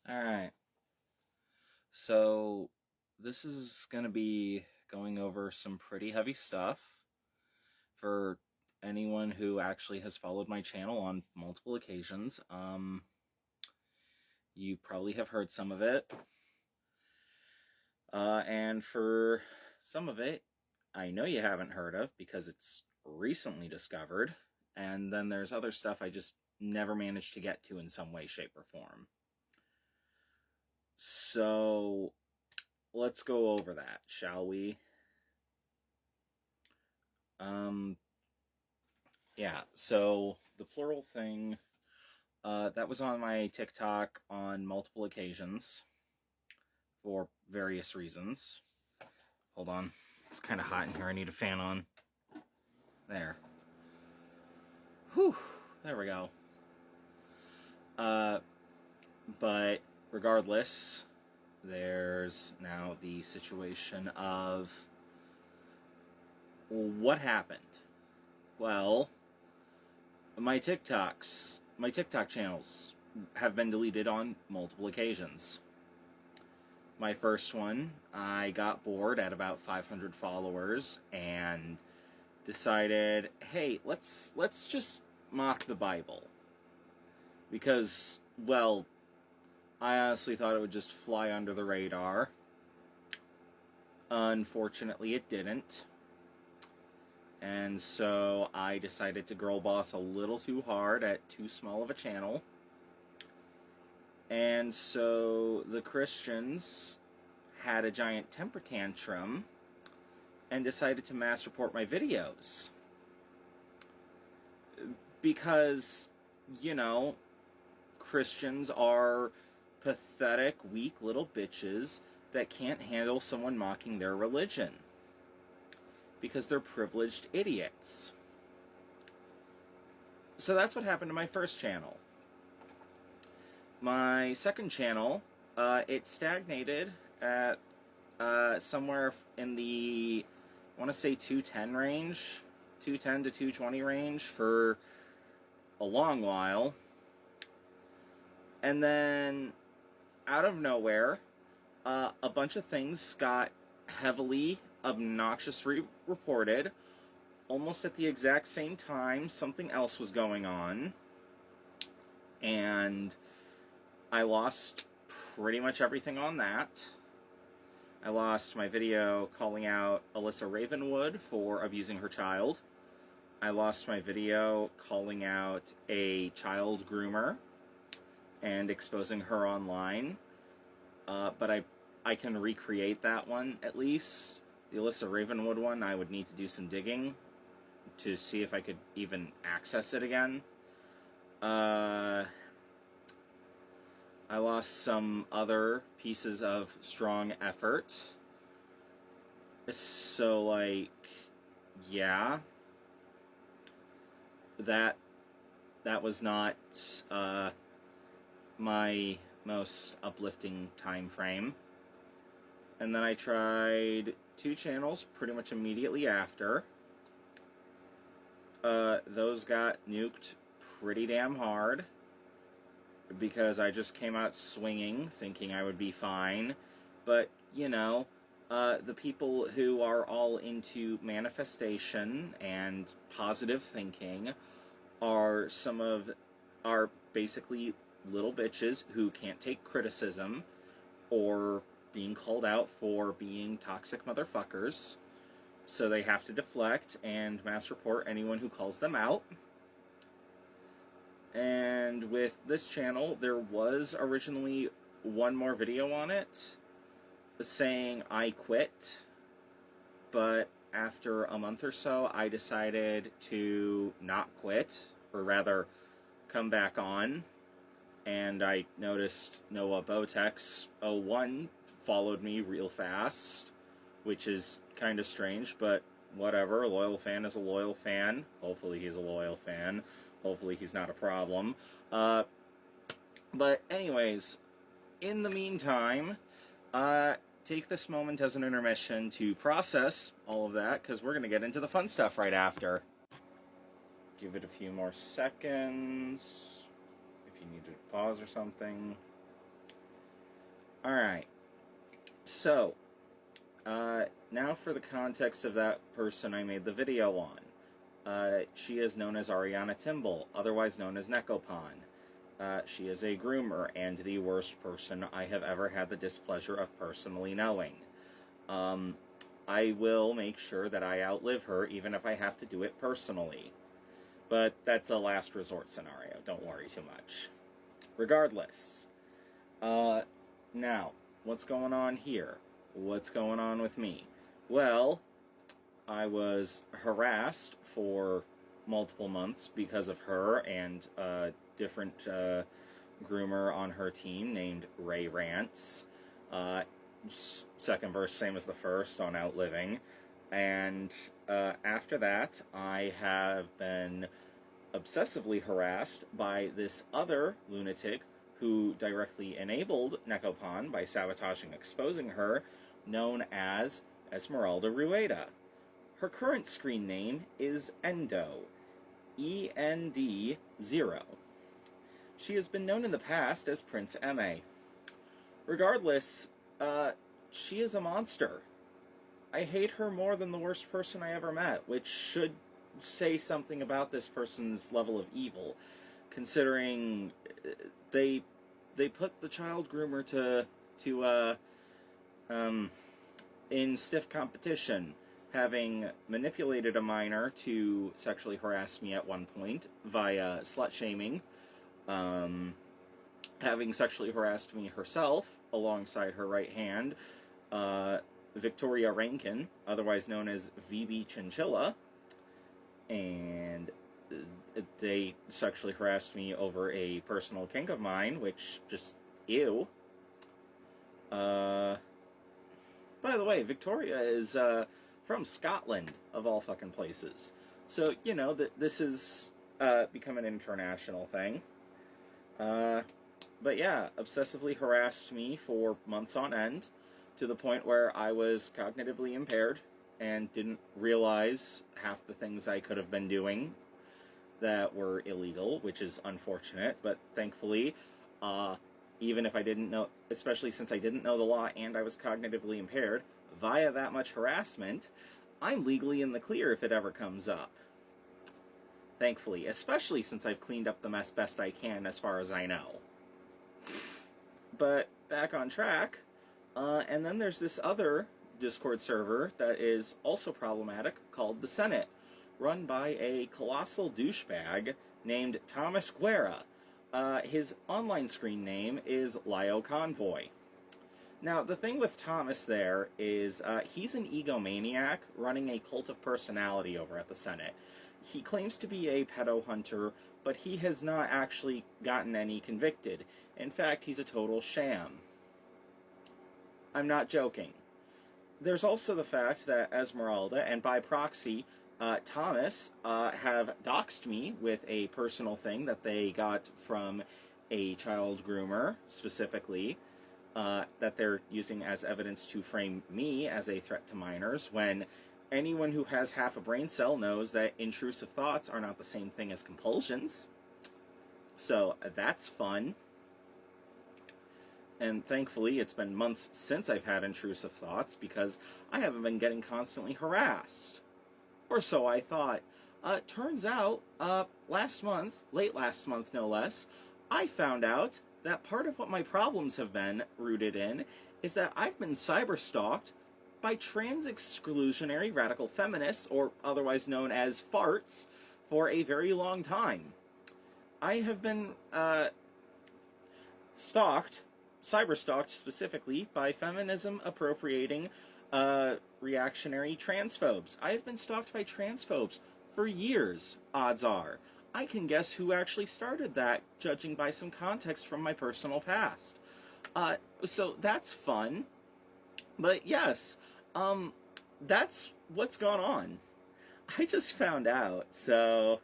Alright, so this is going to be going over some pretty heavy stuff for anyone who actually has followed my channel on multiple occasions. You probably have heard some of it, and for some of it, I know you haven't heard of because it's recently discovered, and then there's other stuff I just never managed to get to in some way, shape, or form. So let's go over that, shall we? Yeah, so the plural thing, that was on my TikTok on multiple occasions for various reasons. Hold on, it's kind of hot in here. I need a fan on. There. Whew, there we go. But regardless, there's now the situation of what happened. Well, my TikTok channels have been deleted on multiple occasions. My first one, I got bored at about 500 followers and decided, hey, let's just mock the Bible. Because, well, I honestly thought it would just fly under the radar. Unfortunately, it didn't. And so I decided to girl boss a little too hard at too small of a channel. And so the Christians had a giant temper tantrum and decided to mass report my videos. Because, you know, Christians are pathetic, weak little bitches that can't handle someone mocking their religion. Because they're privileged idiots. So that's what happened to my first channel. My second channel, it stagnated at somewhere in the, I want to say 210 range, 210 to 220 range for a long while. And then, out of nowhere, a bunch of things got heavily, obnoxiously reported. Almost at the exact same time, something else was going on. And I lost pretty much everything on that. I lost my video calling out Alyssa Ravenwood for abusing her child. I lost my video calling out a child groomer and exposing her online. But I can recreate that one, at least. The Alyssa Ravenwood one, I would need to do some digging to see if I could even access it again. I lost some other pieces of strong effort. So, like, yeah. That was not my most uplifting time frame. And then I tried 2 channels pretty much immediately after. Those got nuked pretty damn hard because I just came out swinging, thinking I would be fine. But, you know, the people who are all into manifestation and positive thinking are basically little bitches who can't take criticism or being called out for being toxic motherfuckers. So they have to deflect and mass report anyone who calls them out. And with this channel, there was originally one more video on it saying I quit, but after a month or so, I decided to not quit, or rather, come back on, and I noticed Noah Botex01 followed me real fast, which is kind of strange, but whatever, a loyal fan is a loyal fan. Hopefully he's a loyal fan. Hopefully he's not a problem. But anyways, in the meantime, take this moment as an intermission to process all of that, because we're going to get into the fun stuff right after. Give it a few more seconds, if you need to pause or something. Alright, so, now for the context of that person I made the video on. She is known as Ariana Timble, otherwise known as Nekopon. She is a groomer and the worst person I have ever had the displeasure of personally knowing. I will make sure that I outlive her, even if I have to do it personally. But that's a last resort scenario, don't worry too much. Regardless, now, what's going on here? What's going on with me? Well, I was harassed for multiple months because of her and a different groomer on her team named Ray Rants. Second verse, same as the first on Outliving. And after that, I have been obsessively harassed by this other lunatic who directly enabled Nekopon by sabotaging and exposing her, known as Esmeralda Rueda. Her current screen name is Endo, END0. She has been known in the past as Prince M.A. Regardless, she is a monster. I hate her more than the worst person I ever met, which should say something about this person's level of evil, considering they put the child groomer in stiff competition, having manipulated a minor to sexually harass me at one point via slut-shaming, having sexually harassed me herself alongside her right hand, Victoria Rankin, otherwise known as VB Chinchilla, and they sexually harassed me over a personal kink of mine, which just, ew. By the way, Victoria is from Scotland, of all fucking places. So, you know, this has become an international thing. But yeah, obsessively harassed me for months on end, to the point where I was cognitively impaired and didn't realize half the things I could have been doing that were illegal, which is unfortunate, but thankfully, even if I didn't know, especially since I didn't know the law and I was cognitively impaired, via that much harassment, I'm legally in the clear if it ever comes up. Thankfully, especially since I've cleaned up the mess best I can as far as I know. But back on track, and then there's this other Discord server that is also problematic called the Senate, run by a colossal douchebag named Thomas Guerra. His online screen name is Lio Convoy. Now, the thing with Thomas there is he's an egomaniac running a cult of personality over at the Senate. He claims to be a pedo hunter, but he has not actually gotten any convicted. In fact, he's a total sham. I'm not joking. There's also the fact that Esmeralda, and by proxy, Thomas, have doxed me with a personal thing that they got from a child groomer, specifically, that they're using as evidence to frame me as a threat to minors, when anyone who has half a brain cell knows that intrusive thoughts are not the same thing as compulsions. So that's fun. And thankfully, it's been months since I've had intrusive thoughts, because I haven't been getting constantly harassed. Or so I thought. Turns out, late last month no less, I found out that part of what my problems have been rooted in is that I've been cyber-stalked by trans-exclusionary radical feminists, or otherwise known as farts, for a very long time. I have been cyber-stalked specifically by feminism-appropriating reactionary transphobes. I have been stalked by transphobes for years, odds are. I can guess who actually started that, judging by some context from my personal past. So that's fun. But yes, that's what's gone on. I just found out, so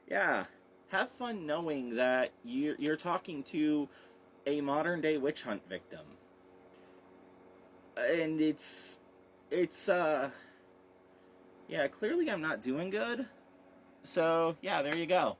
yeah. Have fun knowing that you're talking to a modern-day witch hunt victim. And yeah, clearly I'm not doing good. So, yeah, there you go.